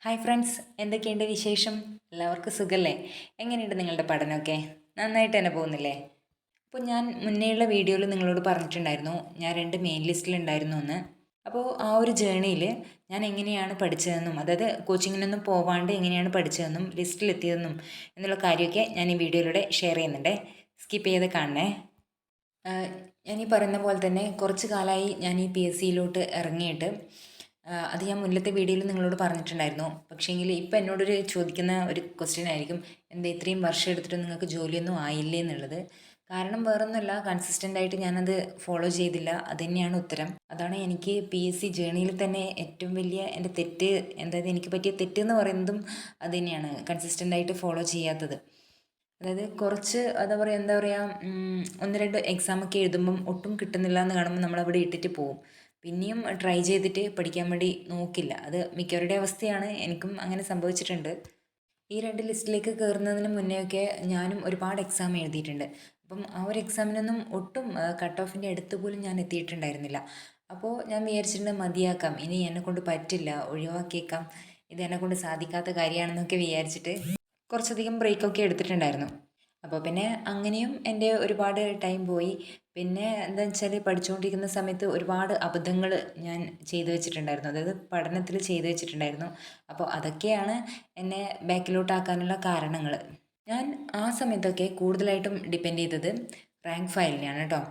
Hi friends, എന്തൊക്കെയുണ്ട് വിശേഷം? എല്ലാവർക്കും സുഖല്ലേ? എങ്ങനെയുണ്ട് നിങ്ങളുടെ പഠനമൊക്കെ? നന്നായിട്ട് തന്നെ പോകുന്നില്ലേ? അപ്പോൾ ഞാൻ മുന്നേയുള്ള വീഡിയോയിൽ നിങ്ങളോട് പറഞ്ഞിട്ടുണ്ടായിരുന്നു ഞാൻ 2 മെയിൻ ലിസ്റ്റിലുണ്ടായിരുന്നു എന്ന്. അപ്പോൾ ആ ഒരു ജേണിയിൽ ഞാൻ എങ്ങനെയാണ് പഠിച്ചതെന്നും അതായത് കോച്ചിങ്ങിനൊന്നും പോവാണ്ട് എങ്ങനെയാണ് പഠിച്ചതെന്നും ലിസ്റ്റിലെത്തിയതെന്നും എന്നുള്ള കാര്യമൊക്കെ ഞാൻ ഈ വീഡിയോയിലൂടെ ഷെയർ ചെയ്യുന്നുണ്ട്. സ്കിപ്പ് ചെയ്ത് കാണണേ. ഞാൻ ഈ പറയുന്ന പോലെ തന്നെ കുറച്ച് കാലമായി ഞാൻ ഈ PSCയിലോട്ട് ഇറങ്ങിയിട്ട്. അത് ഞാൻ മുന്നത്തെ വീഡിയോയിൽ നിങ്ങളോട് പറഞ്ഞിട്ടുണ്ടായിരുന്നു. പക്ഷേങ്കിൽ ഇപ്പം എന്നോടൊരു ചോദിക്കുന്ന ഒരു ക്വസ്റ്റ്യൻ ആയിരിക്കും, എന്താ ഇത്രയും വർഷം എടുത്തിട്ട് നിങ്ങൾക്ക് ജോലിയൊന്നും ആയില്ലേ എന്നുള്ളത്. കാരണം വേറൊന്നുമല്ല, കൺസിസ്റ്റൻ്റ് ആയിട്ട് ഞാനത് ഫോളോ ചെയ്തില്ല, അത് തന്നെയാണ് ഉത്തരം. അതാണ് എനിക്ക് PSC ജേണിയിൽ തന്നെ ഏറ്റവും വലിയ എൻ്റെ തെറ്റ്, അതായത് എനിക്ക് പറ്റിയ തെറ്റെന്ന് പറയുന്നതും അത് തന്നെയാണ്, കൺസിസ്റ്റൻ്റ് ആയിട്ട് ഫോളോ ചെയ്യാത്തത്. അതായത് കുറച്ച് എന്താ പറയുക, ഒന്ന് രണ്ട് എക്സാമൊക്കെ എഴുതുമ്പം ഒട്ടും കിട്ടുന്നില്ല എന്ന് കാണുമ്പോൾ നമ്മളവിടെ ഇട്ടിട്ട് പോവും. പിന്നെയും ട്രൈ ചെയ്തിട്ട് പഠിക്കാൻ വേണ്ടി നോക്കില്ല. അത് മിക്കവരുടെ അവസ്ഥയാണ്, എനിക്കും അങ്ങനെ സംഭവിച്ചിട്ടുണ്ട്. ഈ 2 ലിസ്റ്റിലേക്ക് കയറുന്നതിന് മുന്നേയൊക്കെ ഞാനും ഒരുപാട് എക്സാം എഴുതിയിട്ടുണ്ട്. അപ്പം ആ ഒരു എക്സാമിനൊന്നും ഒട്ടും കട്ട് ഓഫിൻ്റെ അടുത്ത് പോലും ഞാൻ എത്തിയിട്ടുണ്ടായിരുന്നില്ല. അപ്പോൾ ഞാൻ വിചാരിച്ചിട്ടുണ്ട് മതിയാക്കാം, ഇനി എന്നെക്കൊണ്ട് പറ്റില്ല, ഒഴിവാക്കിയേക്കാം, ഇത് എന്നെക്കൊണ്ട് സാധിക്കാത്ത കാര്യമാണെന്നൊക്കെ വിചാരിച്ചിട്ട് കുറച്ചധികം ബ്രേക്കൊക്കെ എടുത്തിട്ടുണ്ടായിരുന്നു. അപ്പോൾ പിന്നെ അങ്ങനെയും എൻ്റെ ഒരുപാട് ടൈം പോയി. പിന്നെ എന്താണെന്ന് വെച്ചാൽ പഠിച്ചുകൊണ്ടിരിക്കുന്ന സമയത്ത് ഒരുപാട് അബദ്ധങ്ങൾ ഞാൻ ചെയ്തു വെച്ചിട്ടുണ്ടായിരുന്നു, അതായത് പഠനത്തിൽ ചെയ്തു വെച്ചിട്ടുണ്ടായിരുന്നു. അപ്പോൾ അതൊക്കെയാണ് എന്നെ ബാക്കിലോട്ടാക്കാനുള്ള കാരണങ്ങൾ. ഞാൻ ആ സമയത്തൊക്കെ കൂടുതലായിട്ടും ഡിപ്പെൻഡ് ചെയ്തത് റാങ്ക് ഫയലിനെയാണ് കേട്ടോ.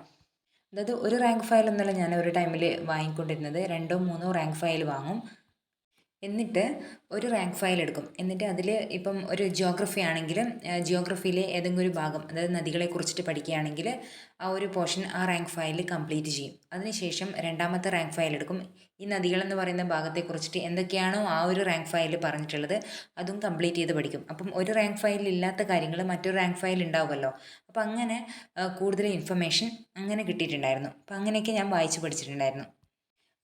അതായത് ഒരു റാങ്ക് ഫയലൊന്നുമല്ല ഞാൻ ഒരു ടൈമിൽ വാങ്ങിക്കൊണ്ടിരുന്നത്, 2-3 റാങ്ക് ഫയൽ വാങ്ങും. എന്നിട്ട് ഒരു റാങ്ക് ഫയൽ എടുക്കും. എന്നിട്ട് അതിൽ ഇപ്പം ഒരു ജിയോഗ്രഫി ആണെങ്കിൽ ജിയോഗ്രഫിയിലെ ഏതെങ്കിലും ഒരു ഭാഗം, അതായത് നദികളെ കുറിച്ചിട്ട് പഠിക്കുകയാണെങ്കിൽ ആ ഒരു പോർഷൻ ആ റാങ്ക് ഫയലിൽ കംപ്ലീറ്റ് ചെയ്യും. അതിനുശേഷം രണ്ടാമത്തെ റാങ്ക് ഫയൽ എടുക്കും. ഈ നദികളെന്ന് പറയുന്ന ഭാഗത്തെക്കുറിച്ചിട്ട് എന്തൊക്കെയാണോ ആ ഒരു റാങ്ക് ഫയലിൽ പറഞ്ഞിട്ടുള്ളത് അതും കംപ്ലീറ്റ് ചെയ്ത് പഠിക്കും. അപ്പം ഒരു റാങ്ക് ഫയലിൽ ഇല്ലാത്ത കാര്യങ്ങൾ മറ്റൊരു റാങ്ക് ഫയൽ ഉണ്ടാവുമല്ലോ. അപ്പം അങ്ങനെ കൂടുതൽ ഇൻഫർമേഷൻ അങ്ങനെ കിട്ടിയിട്ടുണ്ടായിരുന്നു. അപ്പം അങ്ങനെയൊക്കെ ഞാൻ വായിച്ച് പഠിച്ചിട്ടുണ്ടായിരുന്നു.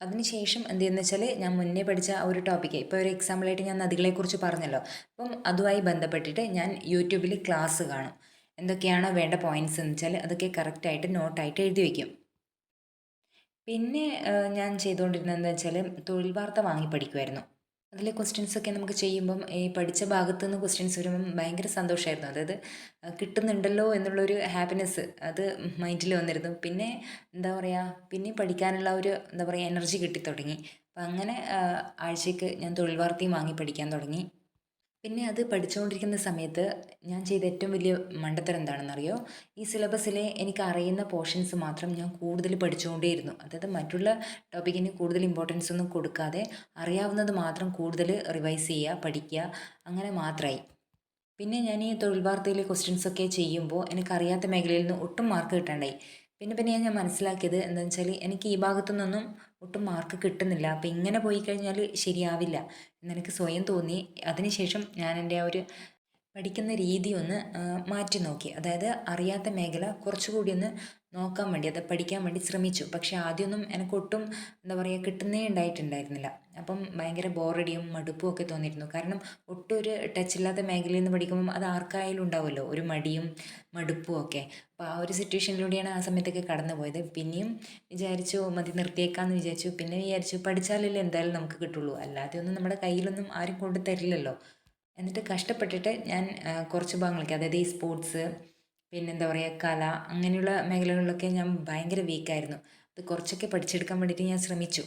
അതിനുശേഷം എന്ത് ചെയ്യുന്നത് വെച്ചാൽ, ഞാൻ മുന്നേ പഠിച്ച ആ ഒരു ടോപ്പിക്ക്, ഇപ്പോൾ ഒരു എക്സാമ്പിളായിട്ട് ഞാൻ നദികളെക്കുറിച്ച് പറഞ്ഞല്ലോ, അപ്പം അതുമായി ബന്ധപ്പെട്ടിട്ട് ഞാൻ യൂട്യൂബിൽ ക്ലാസ് കാണും. എന്തൊക്കെയാണോ വേണ്ട പോയിൻറ്റ്സ് എന്ന് വെച്ചാൽ അതൊക്കെ കറക്റ്റായിട്ട് നോട്ടായിട്ട് എഴുതി വയ്ക്കും. പിന്നെ ഞാൻ ചെയ്തുകൊണ്ടിരുന്നത് വെച്ചാൽ തൊഴിൽ വാർത്ത വാങ്ങി പഠിക്കുമായിരുന്നു. അതിലെ ക്വസ്റ്റ്യൻസൊക്കെ നമുക്ക് ചെയ്യുമ്പം ഈ പഠിച്ച ഭാഗത്തു നിന്ന് ക്വസ്റ്റ്യൻസ് വരുമ്പം ഭയങ്കര സന്തോഷമായിരുന്നു. അതായത് കിട്ടുന്നുണ്ടല്ലോ എന്നുള്ളൊരു ഹാപ്പിനെസ് അത് മൈൻഡിൽ വന്നിരുന്നു. പിന്നെ എന്താ പറയുക, പിന്നെ പഠിക്കാനുള്ള ഒരു എന്താ പറയുക എനർജി കിട്ടിത്തുടങ്ങി. അപ്പം അങ്ങനെ ആഴ്ചയ്ക്ക് ഞാൻ തൊഴിൽ വാർത്തയും വാങ്ങി പഠിക്കാൻ തുടങ്ങി. പിന്നെ അത് പഠിച്ചുകൊണ്ടിരിക്കുന്ന സമയത്ത് ഞാൻ ചെയ്ത ഏറ്റവും വലിയ മണ്ടത്തരം എന്താണെന്നറിയോ? ഈ സിലബസിലെ എനിക്ക് അറിയുന്ന പോർഷൻസ് മാത്രം ഞാൻ കൂടുതൽ പഠിച്ചുകൊണ്ടേയിരുന്നു. അതായത് മറ്റുള്ള ടോപ്പിക്കിന് കൂടുതൽ ഇമ്പോർട്ടൻസ് ഒന്നും കൊടുക്കാതെ അറിയാവുന്നത് മാത്രം കൂടുതൽ റിവൈസ് ചെയ്യുക, പഠിക്കുക, അങ്ങനെ മാത്രമായി. പിന്നെ ഞാൻ ഈ തൊഴിൽ വാർത്തയിലെ ക്വസ്റ്റ്യൻസൊക്കെ ചെയ്യുമ്പോൾ എനിക്കറിയാത്ത മേഖലയിൽ നിന്ന് ഒട്ടും മാർക്ക് കിട്ടാണ്ടായി. പിന്നെ ഞാൻ മനസ്സിലാക്കിയത് എന്താണെന്ന് വെച്ചാൽ, എനിക്ക് ഈ ഭാഗത്തു നിന്നൊന്നും ഒട്ടും മാർക്ക് കിട്ടുന്നില്ല, അപ്പോൾ ഇങ്ങനെ പോയി കഴിഞ്ഞാൽ ശരിയാവില്ല എന്നെനിക്ക് സ്വയം തോന്നി. അതിനുശേഷം ഞാൻ എൻ്റെ ആ ഒരു പഠിക്കുന്ന രീതി ഒന്ന് മാറ്റി നോക്കി. അതായത് അറിയാത്ത മേഖല കുറച്ചുകൂടി ഒന്ന് നോക്കാൻ വേണ്ടി, അത് പഠിക്കാൻ വേണ്ടി ശ്രമിച്ചു. പക്ഷേ ആദ്യമൊന്നും എനിക്കൊട്ടും എന്താ പറയുക കിട്ടുന്നേ ഉണ്ടായിട്ടുണ്ടായിരുന്നില്ല. അപ്പം ഭയങ്കര ബോറടിയും മടുപ്പും ഒക്കെ തോന്നിയിരുന്നു. കാരണം ഒട്ടും ഒരു ടച്ചില്ലാത്ത മേഖലയിൽ നിന്ന് പഠിക്കുമ്പം അത് ആർക്കായാലും ഉണ്ടാവുമല്ലോ ഒരു മടിയും മടുപ്പും ഒക്കെ. അപ്പോൾ ആ ഒരു സിറ്റുവേഷനിലൂടെയാണ് ആ സമയത്തൊക്കെ കടന്നു പോയത്. പിന്നെയും വിചാരിച്ചു മതി, നിർത്തിയേക്കാമെന്ന് വിചാരിച്ചു. പിന്നെ വിചാരിച്ചു പഠിച്ചാലല്ലേ എന്തായാലും നമുക്ക് കിട്ടുള്ളൂ, അല്ലാതെ ഒന്നും നമ്മുടെ കയ്യിലൊന്നും ആരും കൊണ്ട് തരില്ലല്ലോ. എന്നിട്ട് കഷ്ടപ്പെട്ടിട്ട് ഞാൻ കുറച്ച് ഭാഗങ്ങളൊക്കെ, അതായത് ഈ സ്പോർട്സ്, പിന്നെന്താ പറയുക കല, അങ്ങനെയുള്ള മേഖലകളിലൊക്കെ ഞാൻ ഭയങ്കര വീക്കായിരുന്നു. അത് കുറച്ചൊക്കെ പഠിച്ചെടുക്കാൻ വേണ്ടിയിട്ട് ഞാൻ ശ്രമിച്ചു.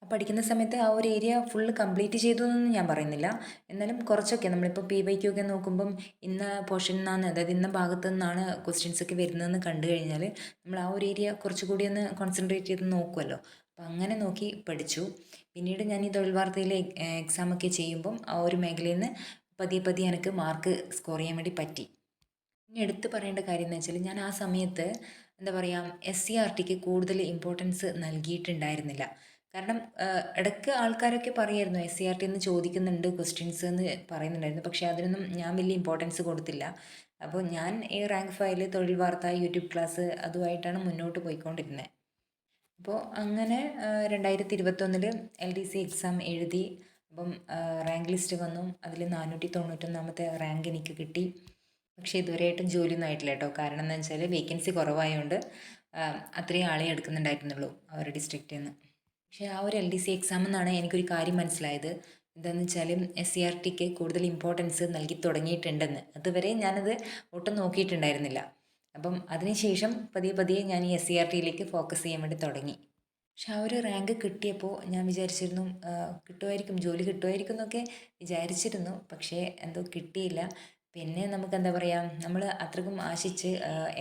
ആ പഠിക്കുന്ന സമയത്ത് ആ ഒരു ഏരിയ ഫുള്ള് കംപ്ലീറ്റ് ചെയ്തു എന്നൊന്നും ഞാൻ പറയുന്നില്ല. എന്നാലും കുറച്ചൊക്കെ നമ്മളിപ്പോൾ PYQ ഒക്കെ നോക്കുമ്പം ഇന്ന പോർഷനിൽ നിന്നാണ്, അതായത് ഇന്ന ഭാഗത്തു നിന്നാണ് ക്വസ്റ്റ്യൻസ് ഒക്കെ വരുന്നതെന്ന് കണ്ടു കഴിഞ്ഞാൽ നമ്മൾ ആ ഒരു ഏരിയ കുറച്ചുകൂടി ഒന്ന് കോൺസെൻട്രേറ്റ് ചെയ്ത് നോക്കുമല്ലോ. അപ്പം അങ്ങനെ നോക്കി പഠിച്ചു. പിന്നീട് ഞാൻ ഈ തൊഴിൽ വാർത്തയിലെ എക്സാമൊക്കെ ചെയ്യുമ്പം ആ ഒരു മേഖലയിൽ നിന്ന് പതിയെ പതിയെ എനിക്ക് മാർക്ക് സ്കോർ ചെയ്യാൻ വേണ്ടി പറ്റി. ഇനി എടുത്ത് പറയേണ്ട കാര്യം എന്ന് വെച്ചാൽ, ഞാൻ ആ സമയത്ത് എന്താ പറയുക SCERTക്ക് കൂടുതൽ ഇമ്പോർട്ടൻസ് നൽകിയിട്ടുണ്ടായിരുന്നില്ല. കാരണം ഇടയ്ക്ക് ആൾക്കാരൊക്കെ പറയുമായിരുന്നു SCERT എന്ന് ചോദിക്കുന്നുണ്ട് ക്വസ്റ്റ്യൻസ് എന്ന് പറയുന്നുണ്ടായിരുന്നു. പക്ഷേ അതിനൊന്നും ഞാൻ വലിയ ഇമ്പോർട്ടൻസ് കൊടുത്തില്ല. അപ്പോൾ ഞാൻ ഈ റാങ്ക് ഫയൽ, തൊഴിൽ വാർത്ത, യൂട്യൂബ് ക്ലാസ് അതുമായിട്ടാണ് മുന്നോട്ട് പോയിക്കൊണ്ടിരുന്നത്. അപ്പോൾ അങ്ങനെ 2021 LDC എക്സാം എഴുതി. അപ്പം റാങ്ക് ലിസ്റ്റ് വന്നു. അതിൽ 491ാമത്തെ റാങ്ക് എനിക്ക് കിട്ടി. പക്ഷേ ഇതുവരെയായിട്ടും ജോലിയൊന്നും ആയിട്ടില്ല കേട്ടോ. കാരണം എന്താണെന്ന് വെച്ചാൽ വേക്കൻസി കുറവായതുകൊണ്ട് അത്രയും ആളെ എടുക്കുന്നുണ്ടായിരുന്നുള്ളൂ ആ ഒരു ഡിസ്ട്രിക്റ്റിൽ നിന്ന്. പക്ഷേ ആ ഒരു LDC എക്സാമിൽ നിന്നാണ് എനിക്കൊരു കാര്യം മനസ്സിലായത്. എന്താണെന്ന് വെച്ചാൽ SCRTക്ക് കൂടുതൽ ഇമ്പോർട്ടൻസ് നൽകി തുടങ്ങിയിട്ടുണ്ടെന്ന്. അതുവരെ ഞാനത് ഒട്ടും നോക്കിയിട്ടുണ്ടായിരുന്നില്ല. അപ്പം അതിനുശേഷം പതിയെ പതിയെ ഞാൻ ഈ SCRTയിലേക്ക് ഫോക്കസ് ചെയ്യാൻ വേണ്ടി തുടങ്ങി. പക്ഷെ ആ ഒരു റാങ്ക് കിട്ടിയപ്പോൾ ഞാൻ വിചാരിച്ചിരുന്നു കിട്ടുമായിരിക്കും, ജോലി കിട്ടുമായിരിക്കും എന്നൊക്കെ വിചാരിച്ചിരുന്നു. പക്ഷേ എന്തോ കിട്ടിയില്ല. പിന്നെ നമുക്ക് എന്താ പറയുക, നമ്മൾ അത്രക്കും ആശിച്ച്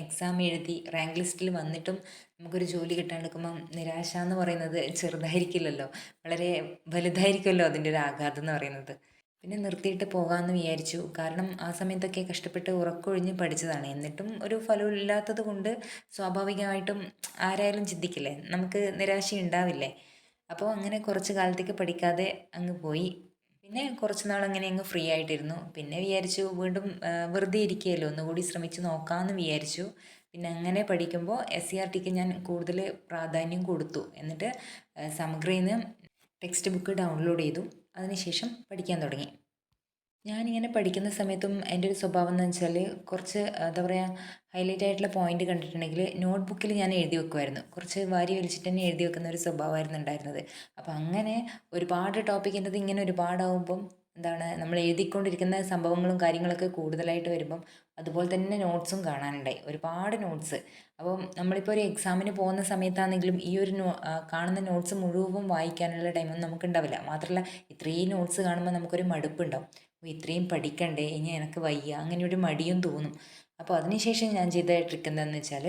എക്സാം എഴുതി റാങ്ക് ലിസ്റ്റിൽ വന്നിട്ടും നമുക്കൊരു ജോലി കിട്ടാണ്ടിരിക്കുമ്പം നിരാശ എന്ന് പറയുന്നത് ചെറുതായിരിക്കില്ലല്ലോ, വളരെ വലുതായിരിക്കുമല്ലോ അതിൻ്റെ ഒരു ആഘാതം എന്ന് പറയുന്നത്. പിന്നെ നിർത്തിയിട്ട് പോകാമെന്ന് വിചാരിച്ചു. കാരണം ആ സമയത്തൊക്കെ കഷ്ടപ്പെട്ട് ഉറക്കമൊഴിഞ്ഞ് പഠിച്ചതാണ്. എന്നിട്ടും ഒരു ഫലവും ഇല്ലാത്തത് കൊണ്ട് സ്വാഭാവികമായിട്ടും ആരായാലും ചിന്തിക്കില്ലേ, നമുക്ക് നിരാശ ഉണ്ടാവില്ലേ. അപ്പോൾ അങ്ങനെ കുറച്ച് കാലത്തേക്ക് പഠിക്കാതെ അങ്ങ് പോയി. പിന്നെ കുറച്ച് നാൾ അങ്ങനെ അങ്ങ് ഫ്രീ ആയിട്ടിരുന്നു. പിന്നെ വിചാരിച്ചു വീണ്ടും വെറുതെ ഇരിക്കുകയല്ലോ, ഒന്നുകൂടി ശ്രമിച്ച് നോക്കാമെന്ന് വിചാരിച്ചു. പിന്നെ അങ്ങനെ പഠിക്കുമ്പോൾ SCRTക്ക് ഞാൻ കൂടുതൽ പ്രാധാന്യം കൊടുത്തു. എന്നിട്ട് സമഗ്രയിൽ നിന്ന് ടെക്സ്റ്റ് ബുക്ക് ഡൗൺലോഡ് ചെയ്തു. അതിനുശേഷം പഠിക്കാൻ തുടങ്ങി. ഞാനിങ്ങനെ പഠിക്കുന്ന സമയത്തും എൻ്റെ ഒരു സ്വഭാവം എന്ന് വെച്ചാൽ കുറച്ച് എന്താ പറയുക, ഹൈലൈറ്റ് ആയിട്ടുള്ള പോയിന്റ് കണ്ടിട്ടുണ്ടെങ്കിൽ നോട്ട് ബുക്കിൽ ഞാൻ എഴുതി വെക്കുമായിരുന്നു. കുറച്ച് വാരി വലിച്ചിട്ട് തന്നെ എഴുതി വെക്കുന്ന ഒരു സ്വഭാവമായിരുന്നു ഉണ്ടായിരുന്നത്. അപ്പോൾ അങ്ങനെ ഒരുപാട് ടോപ്പിക്കിൻ്റെത് ഇങ്ങനെ ഒരുപാടാവുമ്പം എന്താണ്, നമ്മൾ എഴുതിക്കൊണ്ടിരിക്കുന്ന സംഭവങ്ങളും കാര്യങ്ങളൊക്കെ കൂടുതലായിട്ട് വരുമ്പം അതുപോലെ തന്നെ നോട്ട്സും കാണാനുണ്ടായി, ഒരുപാട് നോട്ട്സ്. അപ്പം നമ്മളിപ്പോൾ ഒരു എക്സാമിന് പോകുന്ന സമയത്താണെങ്കിലും ഈ ഒരു കാണുന്ന നോട്ട്സ് മുഴുവൻ വായിക്കാനുള്ള ടൈമൊന്നും നമുക്കുണ്ടാവില്ല. മാത്രമല്ല ഇത്രയും നോട്ട്സ് കാണുമ്പോൾ നമുക്കൊരു മടുപ്പുണ്ടാവും. അപ്പോൾ ഇത്രയും പഠിക്കണ്ടേ, ഇനി എനിക്ക് വയ്യ, അങ്ങനെ ഒരു മടിയും തോന്നും. അപ്പോൾ അതിനുശേഷം ഞാൻ ചെയ്ത ട്രിക്ക് എന്താണെന്ന് വെച്ചാൽ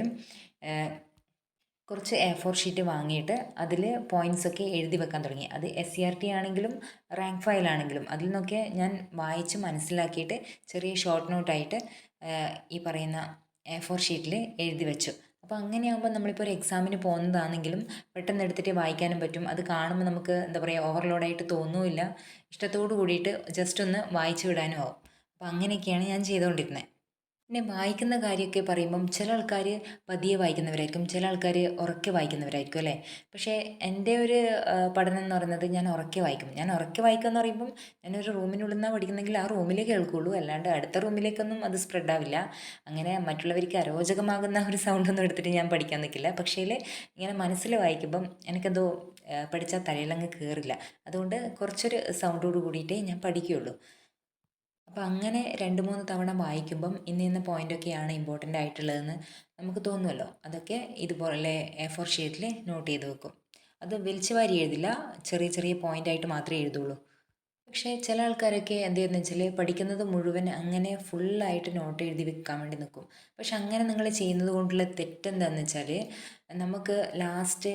കുറച്ച് A4 ഷീറ്റ് വാങ്ങിയിട്ട് അതിൽ പോയിൻറ്റ്സൊക്കെ എഴുതി വെക്കാൻ തുടങ്ങി. അത് SCRT ആണെങ്കിലും റാങ്ക് ഫയലാണെങ്കിലും അതിൽ നിന്നൊക്കെ ഞാൻ വായിച്ച് മനസ്സിലാക്കിയിട്ട് ചെറിയ ഷോർട്ട് നോട്ടായിട്ട് ഈ പറയുന്ന A4 ഷീറ്റിൽ എഴുതി വെച്ചു. അപ്പോൾ അങ്ങനെയാകുമ്പോൾ നമ്മളിപ്പോൾ ഒരു എക്സാമിന് പോകുന്നതാണെങ്കിലും പെട്ടെന്ന് എടുത്തിട്ട് വായിക്കാനും പറ്റും. അത് കാണുമ്പോൾ നമുക്ക് എന്താ പറയുക, ഓവർലോഡായിട്ട് തോന്നുമില്ല. ഇഷ്ടത്തോടു കൂടിയിട്ട് ജസ്റ്റ് ഒന്ന് വായിച്ചു വിടാനും ആവും. അപ്പോൾ അങ്ങനെയൊക്കെയാണ് ഞാൻ ചെയ്തുകൊണ്ടിരുന്നത്. പിന്നെ വായിക്കുന്ന കാര്യമൊക്കെ പറയുമ്പം ചില ആൾക്കാർ പതിയെ വായിക്കുന്നവരായിരിക്കും, ചില ആൾക്കാർ ഉറക്കെ വായിക്കുന്നവരായിരിക്കും അല്ലേ. പക്ഷേ എൻ്റെ ഒരു പഠനം എന്ന് പറയുന്നത് ഞാൻ ഉറക്കെ വായിക്കും. ഞാൻ ഉറക്കെ വായിക്കുക എന്ന് പറയുമ്പം ഞാനൊരു റൂമിനുള്ളിൽ നിന്നാണ് പഠിക്കുന്നെങ്കിൽ ആ റൂമിലേ കേൾക്കുകയുള്ളൂ, അല്ലാണ്ട് അടുത്ത റൂമിലേക്കൊന്നും അത് സ്പ്രെഡ് ആവില്ല. അങ്ങനെ മറ്റുള്ളവർക്ക് അരോചകമാകുന്ന ഒരു സൗണ്ടൊന്നും എടുത്തിട്ട് ഞാൻ പഠിക്കാൻ നിൽക്കില്ല. പക്ഷേ ഇങ്ങനെ മനസ്സിൽ വായിക്കുമ്പം എനിക്കെന്തോ പഠിച്ചാൽ തലയിലങ്ങ് കയറില്ല. അതുകൊണ്ട് കുറച്ചൊരു സൗണ്ടോട് കൂടിയിട്ടേ ഞാൻ പഠിക്കുകയുള്ളൂ. അപ്പോൾ അങ്ങനെ 2-3 തവണ വായിക്കുമ്പം ഇന്ന ഇന്ന പോയിൻ്റൊക്കെയാണ് ഇമ്പോർട്ടൻ്റ് ആയിട്ടുള്ളതെന്ന് നമുക്ക് തോന്നുമല്ലോ. അതൊക്കെ ഇതുപോലെ A4 ഷീറ്റിൽ നോട്ട് ചെയ്ത് വെക്കും. അത് വലിച്ചു വാരി എഴുതില്ല, ചെറിയ ചെറിയ പോയിൻ്റായിട്ട് മാത്രമേ എഴുതുള്ളൂ. പക്ഷേ ചില ആൾക്കാരൊക്കെ എന്ത് ചെയ്യുന്നത് വെച്ചാൽ പഠിക്കുന്നത് മുഴുവൻ അങ്ങനെ ഫുള്ളായിട്ട് നോട്ട് എഴുതി വെക്കാൻ വേണ്ടി നിൽക്കും. പക്ഷെ അങ്ങനെ നിങ്ങൾ ചെയ്യുന്നത് കൊണ്ടുള്ള തെറ്റെന്താണെന്ന് വെച്ചാൽ നമുക്ക് ലാസ്റ്റ്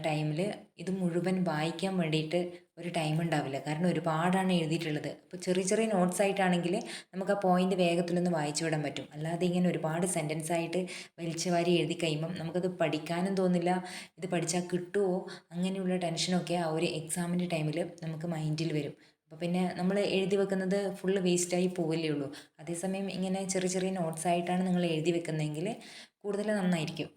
ടൈമിൽ ഇത് മുഴുവൻ വായിക്കാൻ വേണ്ടിയിട്ട് ഒരു ടൈം ഉണ്ടാവില്ല. കാരണം ഒരുപാടാണ് എഴുതിയിട്ടുള്ളത്. അപ്പോൾ ചെറിയ ചെറിയ നോട്ട്സ് ആയിട്ടാണെങ്കിൽ നമുക്ക് ആ പോയിന്റ് വേഗത്തിലൊന്ന് വായിച്ചു വിടാൻ പറ്റും. അല്ലാതെ ഇങ്ങനെ ഒരുപാട് സെൻറ്റൻസ് ആയിട്ട് വലിച്ചു വാരി എഴുതി കഴിയുമ്പം നമുക്കത് പഠിക്കാനും തോന്നില്ല. ഇത് പഠിച്ചാൽ കിട്ടുമോ, അങ്ങനെയുള്ള ടെൻഷനൊക്കെ ആ ഒരു എക്സാമിൻ്റെ ടൈമിൽ നമുക്ക് മൈൻഡിൽ വരും. അപ്പോൾ പിന്നെ നമ്മൾ എഴുതി വെക്കുന്നത് ഫുള്ള് വേസ്റ്റായി പോവില്ലേ ഉള്ളൂ. അതേസമയം ഇങ്ങനെ ചെറിയ ചെറിയ നോട്ട്സ് ആയിട്ടാണ് നിങ്ങൾ എഴുതി വെക്കുന്നതെങ്കിൽ കൂടുതൽ നന്നായിരിക്കും.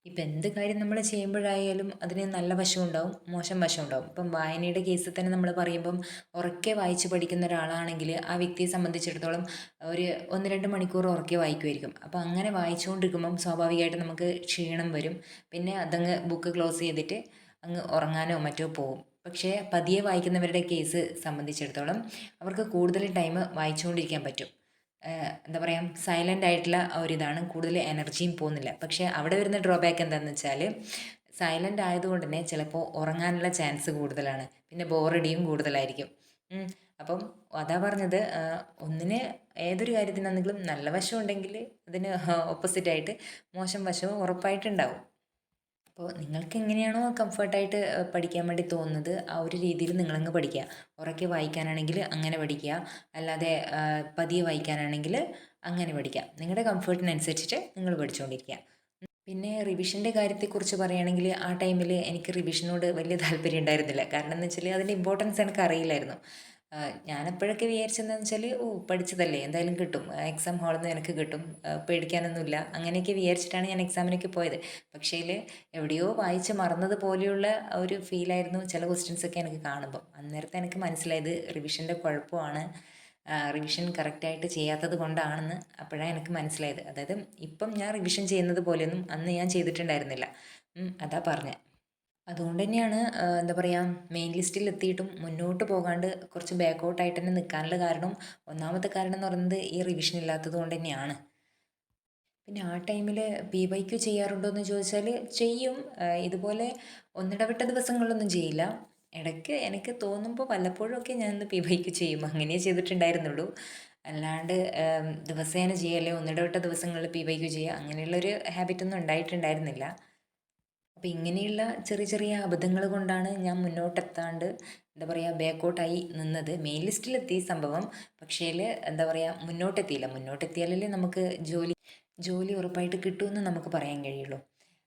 ഇപ്പം എന്ത് കാര്യം നമ്മൾ ചെയ്യുമ്പോഴായാലും അതിന് നല്ല വശം ഉണ്ടാവും, മോശം വശം ഉണ്ടാവും. ഇപ്പം വായനയുടെ കേസിൽ തന്നെ നമ്മൾ പറയുമ്പം ഉറക്കെ വായിച്ച് പഠിക്കുന്ന ഒരാളാണെങ്കിൽ ആ വ്യക്തിയെ സംബന്ധിച്ചിടത്തോളം ഒരു 1-2 മണിക്കൂർ ഉറക്കെ വായിക്കുമായിരിക്കും. അപ്പോൾ അങ്ങനെ വായിച്ചുകൊണ്ടിരിക്കുമ്പം സ്വാഭാവികമായിട്ട് നമുക്ക് ക്ഷീണം വരും. പിന്നെ അതങ്ങ് ബുക്ക് ക്ലോസ് ചെയ്തിട്ട് അങ്ങ് ഉറങ്ങാനോ മറ്റോ പോകും. പക്ഷേ പതിയെ വായിക്കുന്നവരുടെ കേസ് സംബന്ധിച്ചിടത്തോളം അവർക്ക് കൂടുതൽ ടൈം വായിച്ചുകൊണ്ടിരിക്കാൻ പറ്റും. എന്താ പറയുക, സൈലൻ്റ് ആയിട്ടുള്ള ഒരിതാണ്, കൂടുതൽ എനർജിയും പോകുന്നില്ല. പക്ഷേ അവിടെ വരുന്ന ഡ്രോബാക്ക് എന്താണെന്ന് വെച്ചാൽ സൈലൻ്റ് ആയതുകൊണ്ട് തന്നെ ചിലപ്പോൾ ഉറങ്ങാനുള്ള ചാൻസ് കൂടുതലാണ്, പിന്നെ ബോറടിയും കൂടുതലായിരിക്കും. അപ്പം അതാ പറഞ്ഞത്, ഒന്നിന് ഏതൊരു കാര്യത്തിനാണെങ്കിലും നല്ല വശം ഉണ്ടെങ്കിൽ അതിന് ഓപ്പോസിറ്റായിട്ട് മോശം വശവും ഉറപ്പായിട്ടുണ്ടാവും. അപ്പോൾ നിങ്ങൾക്ക് എങ്ങനെയാണോ കംഫർട്ടായിട്ട് പഠിക്കാൻ വേണ്ടി തോന്നുന്നത് ആ ഒരു രീതിയിൽ നിങ്ങളങ്ങ് പഠിക്കുക. ഉറക്കെ വായിക്കാനാണെങ്കിൽ അങ്ങനെ പഠിക്കുക, അല്ലാതെ പതിയെ വായിക്കാനാണെങ്കിൽ അങ്ങനെ പഠിക്കുക. നിങ്ങളുടെ കംഫർട്ടിനനുസരിച്ചിട്ട് നിങ്ങൾ പഠിച്ചുകൊണ്ടിരിക്കുക. പിന്നെ റിവിഷൻ്റെ കാര്യത്തെക്കുറിച്ച് പറയുകയാണെങ്കിൽ ആ ടൈമിൽ എനിക്ക് റിവിഷനോട് വലിയ താല്പര്യം ഉണ്ടായിരുന്നില്ല. കാരണം എന്ന് വെച്ചാൽ അതിൻ്റെ ഇമ്പോർട്ടൻസ് എനിക്ക് അറിയില്ലായിരുന്നു. ഞാനപ്പോഴൊക്കെ വിചാരിച്ചതെന്ന് വെച്ചാൽ പഠിച്ചതല്ലേ എന്തായാലും കിട്ടും, എക്സാം ഹാളിൽ നിന്ന് എനിക്ക് കിട്ടും, പേടിക്കാനൊന്നുമില്ല, അങ്ങനെയൊക്കെ വിചാരിച്ചിട്ടാണ് ഞാൻ എക്സാമിനൊക്കെ പോയത്. പക്ഷേ എവിടെയോ വായിച്ച് മറന്നത് പോലെയുള്ള ഒരു ഫീലായിരുന്നു ചില ക്വസ്റ്റ്യൻസൊക്കെ എനിക്ക് കാണുമ്പം. അന്നേരത്തെ എനിക്ക് മനസ്സിലായത് റിവിഷൻ്റെ കുഴപ്പമാണ്, റിവിഷൻ കറക്റ്റായിട്ട് ചെയ്യാത്തത് കൊണ്ടാണെന്ന് അപ്പോഴാണ് എനിക്ക് മനസ്സിലായത്. അതായത് ഇപ്പം ഞാൻ റിവിഷൻ ചെയ്യുന്നത് പോലെയൊന്നും അന്ന് ഞാൻ ചെയ്തിട്ടുണ്ടായിരുന്നില്ല. അതാ പറഞ്ഞത്. അതുകൊണ്ട് തന്നെയാണ് എന്താ പറയുക മെയിൻ ലിസ്റ്റിൽ എത്തിയിട്ടും മുന്നോട്ട് പോകാണ്ട് കുറച്ച് ബാക്കൗട്ടായിട്ട് തന്നെ നിൽക്കാനുള്ള കാരണം. ഒന്നാമത്തെ കാരണം എന്ന് പറയുന്നത് ഈ റിവിഷൻ ഇല്ലാത്തത് കൊണ്ട് തന്നെയാണ്. പിന്നെ ആ ടൈമിൽ PYQ ചെയ്യാറുണ്ടോ എന്ന് ചോദിച്ചാൽ ചെയ്യും. ഇതുപോലെ ഒന്നിടവിട്ട ദിവസങ്ങളിലൊന്നും ചെയ്യില്ല. ഇടയ്ക്ക് എനിക്ക് തോന്നുമ്പോൾ വല്ലപ്പോഴുമൊക്കെ ഞാനൊന്ന് PYQ ചെയ്യും. അങ്ങനെ ചെയ്തിട്ടുണ്ടായിരുന്നുള്ളൂ. അല്ലാണ്ട് ദിവസേന ചെയ്യല്ലേ ഒന്നിടവിട്ട ദിവസങ്ങളിൽ PYQ ചെയ്യുക അങ്ങനെയുള്ളൊരു ഹാബിറ്റൊന്നും ഉണ്ടായിട്ടുണ്ടായിരുന്നില്ല. അപ്പോൾ ഇങ്ങനെയുള്ള ചെറിയ ചെറിയ അബദ്ധങ്ങൾ കൊണ്ടാണ് ഞാൻ മുന്നോട്ടെത്താണ്ട് എന്താ പറയുക ബാക്കൗട്ടായി നിന്നത്. മെയിൻ ലിസ്റ്റിലെത്തി സംഭവം, പക്ഷേ എന്താ പറയുക മുന്നോട്ടെത്തിയില്ല. മുന്നോട്ടെത്തിയാലല്ലേ നമുക്ക് ജോലി ഉറപ്പായിട്ട് കിട്ടുമെന്ന് നമുക്ക് പറയാൻ കഴിയുള്ളൂ.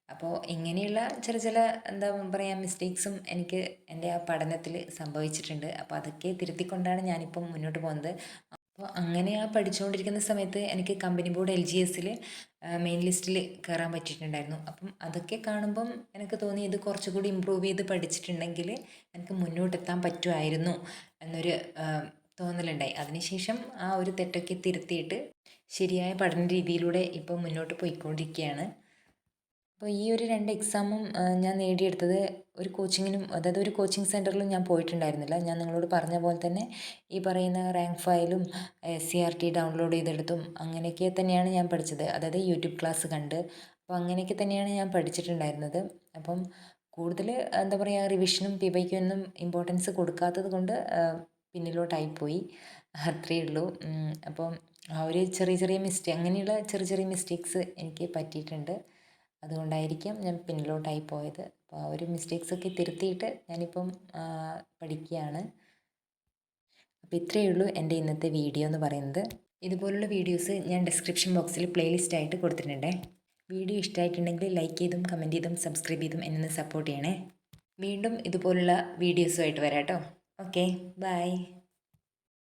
അപ്പോൾ ഇങ്ങനെയുള്ള ചില എന്താ പറയുക മിസ്റ്റേക്സും എനിക്ക് എൻ്റെ ആ പഠനത്തിൽ സംഭവിച്ചിട്ടുണ്ട്. അപ്പോൾ അതൊക്കെ തിരുത്തിക്കൊണ്ടാണ് ഞാനിപ്പം മുന്നോട്ട് പോകുന്നത്. അപ്പോൾ അങ്ങനെ ആ പഠിച്ചുകൊണ്ടിരിക്കുന്ന സമയത്ത് എനിക്ക് കമ്പനി ബോർഡ് LGSൽ മെയിൻ ലിസ്റ്റിൽ കയറാൻ പറ്റിയിട്ടുണ്ടായിരുന്നു. അപ്പം അതൊക്കെ കാണുമ്പം എനിക്ക് തോന്നി ഇത് കുറച്ചുകൂടി ഇമ്പ്രൂവ് ചെയ്ത് പഠിച്ചിട്ടുണ്ടെങ്കിൽ എനിക്ക് മുന്നോട്ടെത്താൻ പറ്റുമായിരുന്നു എന്നൊരു തോന്നലുണ്ടായി. അതിനുശേഷം ആ ഒരു തെറ്റൊക്കെ തിരുത്തിയിട്ട് ശരിയായ പഠന രീതിയിലൂടെ ഇപ്പോൾ മുന്നോട്ട് പോയിക്കൊണ്ടിരിക്കുകയാണ്. അപ്പോൾ ഈ ഒരു 2 എക്സാമും ഞാൻ നേടിയെടുത്തത് ഒരു കോച്ചിങ്ങിനും, അതായത് ഒരു കോച്ചിങ് സെൻറ്ററിലും ഞാൻ പോയിട്ടുണ്ടായിരുന്നില്ല. ഞാൻ നിങ്ങളോട് പറഞ്ഞ പോലെ തന്നെ ഈ പറയുന്ന റാങ്ക് ഫയലും SCRT ഡൗൺലോഡ് ചെയ്തെടുത്തും അങ്ങനെയൊക്കെ തന്നെയാണ് ഞാൻ പഠിച്ചത്. അതായത് യൂട്യൂബ് ക്ലാസ് കണ്ട്. അപ്പോൾ അങ്ങനെയൊക്കെ തന്നെയാണ് ഞാൻ പഠിച്ചിട്ടുണ്ടായിരുന്നത്. അപ്പം കൂടുതൽ എന്താ പറയുക റിവിഷനും PYQ ഒന്നും ഇമ്പോർട്ടൻസ് കൊടുക്കാത്തത് കൊണ്ട് പിന്നിലോട്ടായിപ്പോയി, അത്രയേ ഉള്ളൂ. അപ്പം ആ ഒരു ചെറിയ അങ്ങനെയുള്ള ചെറിയ മിസ്റ്റേക്സ് എനിക്ക് പറ്റിയിട്ടുണ്ട്. അതുകൊണ്ടായിരിക്കാം ഞാൻ പിന്നിലോട്ടായി പോയത്. അപ്പോൾ ആ ഒരു മിസ്റ്റേക്സൊക്കെ തിരുത്തിയിട്ട് ഞാനിപ്പം പഠിക്കുകയാണ്. അപ്പോൾ ഇത്രയേ ഉള്ളൂ എൻ്റെ ഇന്നത്തെ വീഡിയോ എന്ന് പറയുന്നത്. ഇതുപോലുള്ള വീഡിയോസ് ഞാൻ ഡിസ്ക്രിപ്ഷൻ ബോക്സിൽ പ്ലേലിസ്റ്റ് ആയിട്ട് കൊടുത്തിട്ടുണ്ട്. വീഡിയോ ഇഷ്ടമായിട്ടുണ്ടെങ്കിൽ ലൈക്ക് ചെയ്തും കമൻറ്റ് ചെയ്തും സബ്സ്ക്രൈബ് ചെയ്തും എന്നെ സപ്പോർട്ട് ചെയ്യണേ. വീണ്ടും ഇതുപോലുള്ള വീഡിയോസുമായിട്ട് വരാം കേട്ടോ. Okay, by.